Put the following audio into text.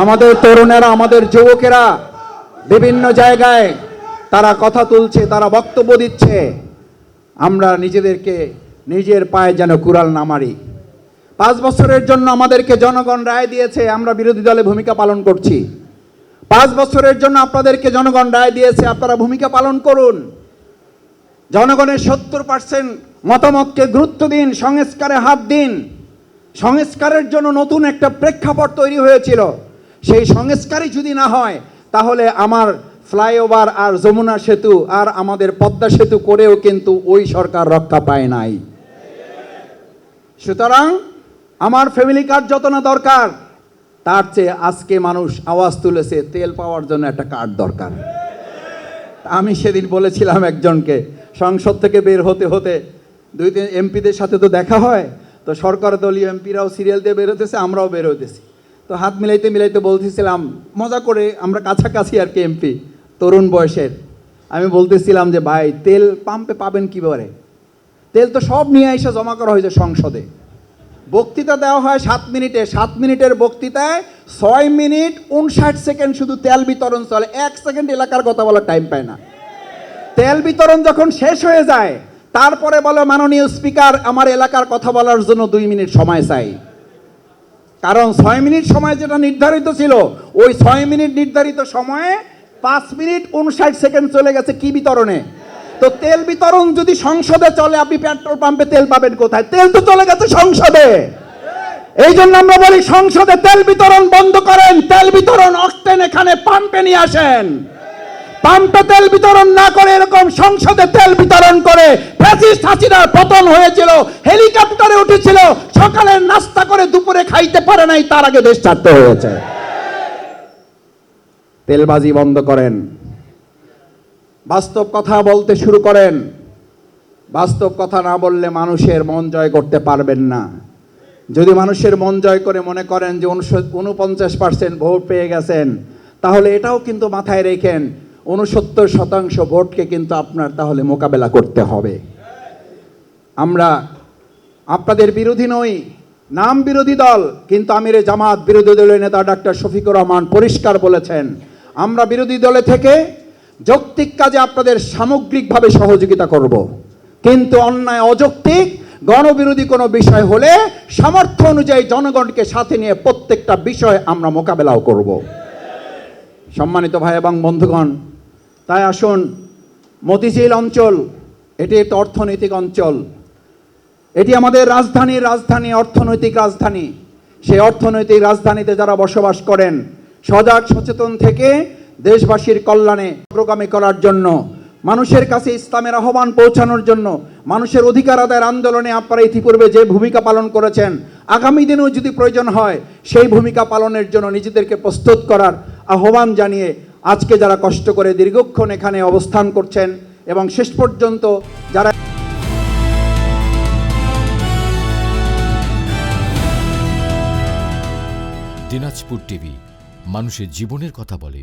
আমাদের তরুণেরা আমাদের যুবকেরা বিভিন্ন জায়গায় তারা কথা তুলছে, তারা বক্তব্য দিচ্ছে। আমরা নিজেদেরকে নিজের পায়ে যেন কুড়াল না মারি। 5 বছরের জন্য আমাদেরকে জনগণ রায় দিয়েছে, আমরা বিরোধী দলে ভূমিকা পালন করছি। 5 বছরের জন্য আপনাদেরকে জনগণ রায় দিয়েছে, আপনারা ভূমিকা পালন করুন। জনগণের 70% মতামতকে গুরুত্ব দিন, সংস্কারে হাত দিন। সংস্কারের জন্য নতুন একটা প্রেক্ষাপট তৈরি হয়েছিল, সেই সংস্কারই যদি না হয় তাহলে আমার ফ্লাইওভার আর যমুনা সেতু আর আমাদের পদ্মা সেতু করেও কিন্তু ওই সরকার রক্ষা পায় নাই। সুতরাং আমার ফ্যামিলি কার্ড যত না দরকার, তার চেয়ে আজকে মানুষ আওয়াজ তুলেছে তেল পাওয়ার জন্য একটা কার্ড দরকার। আমি সেদিন বলেছিলাম একজনকে, সংসদ থেকে বের হতে হতে 2-3 এমপিদের সাথে তো দেখা হয়, তো সরকার দলীয় এমপিরাও সিরিয়াল দিয়ে বের হতেছে, আমরাও বের হতেছি। তো হাত মিলাইতে মিলাইতে বলতেছিলাম মজা করে, আমরা কাছাকাছি আর কি এমপি, তরুণ বয়সের। আমি বলতেছিলাম যে ভাই, তেল পাম্পে পাবেন কীভাবে? তেল তো সব নিয়ে এসে জমা করা হয়েছে সংসদে। বক্তৃতা দেওয়া হয় 7 মিনিটে, 7 মিনিটের বক্তৃতায় 6 মিনিট 59 সেকেন্ড শুধু তেল বিতরণ চলে। 1 সেকেন্ড এলাকার কথা বলার টাইম পায় না। তেল বিতরণ যখন শেষ হয়ে যায়, তারপরে বলে মাননীয় স্পিকার আমার এলাকার কথা বলার জন্য 2 মিনিট সময় চাই। কারণ 6 মিনিট সময় যেটা নির্ধারিত ছিল, ওই 6 মিনিট নির্ধারিত সময়ে 5 মিনিট 59 সেকেন্ড চলে গেছে কি বিতরণে? তো তেল বিতরণ যদি সংসদে চলে, আপনি পেট্রোল পাম্পে তেল পাবেন কোথায়? তেল তো চলে গেছে সংসদে। এই জন্য আমরা বলি সংসদে তেল বিতরণ বন্ধ করেন, তেল বিতরণ অক্টেন এখানে পাম্পে নিয়ে আসেন। পাম্পে তেল বিতরণ না করে এরকম সংসদে তেল বিতরণ করে ফ্যাসিস্ট হাসিনার পতন হয়েছিল। হেলিকপ্টারে উঠেছিল, সকালে নাস্তা করে দুপুরে খাইতে পারে নাই, তার আগে দেশ ছাড়তে হয়েছে। তেলবাজি বন্ধ করেন, বাস্তব কথা বলতে শুরু করেন। বাস্তব কথা না বললে মানুষের মন জয় করতে পারবেন না। যদি মানুষের মন জয় করে মনে করেন যে 49% ভোট পেয়ে গেছেন, তাহলে এটাও কিন্তু মাথায় রেখেন 69% ভোটকে কিন্তু আপনার তাহলে মোকাবেলা করতে হবে। আমরা আপনাদের বিরোধী নই, নাম বিরোধী দল, কিন্তু আমিরে জামাত বিরোধী দলের নেতা ডাক্তার শফিকুর রহমান পরিষ্কার বলেছেন, আমরা বিরোধী দলে থেকে যৌক্তিক কাজে আপনাদের সামগ্রিকভাবে সহযোগিতা করব, কিন্তু অন্যায় অযৌক্তিক গণবিরোধী কোনো বিষয় হলে সামর্থ্য অনুযায়ী জনগণকে সাথে নিয়ে প্রত্যেকটা বিষয় আমরা মোকাবেলাও করব। সম্মানিত ভাই এবং বন্ধুগণ, তাই আসুন, মতিঝিল অঞ্চল এটি একটা অর্থনৈতিক অঞ্চল, এটি আমাদের রাজধানী, অর্থনৈতিক রাজধানী। সেই অর্থনৈতিক রাজধানীতে যারা বসবাস করেন, সজাগ সচেতন থেকে দেশবাসীর কল্যাণে অগ্রগামী করার জন্য, মানুষের কাছে ইসলামের আহ্বান পৌঁছানোর জন্য, মানুষের অধিকার আদায়ের আন্দোলনে আপনারা ইতিপূর্বে যে ভূমিকা পালন করেছেন, আগামী দিনেও যদি প্রয়োজন হয় সেই ভূমিকা পালনের জন্য নিজেদেরকে প্রস্তুত করার আহ্বান জানিয়ে, আজকে যারা কষ্ট করে দীর্ঘক্ষণ এখানে অবস্থান করছেন এবং শেষ পর্যন্ত যারা দিনাজপুর টিভি, মানুষের জীবনের কথা বলে।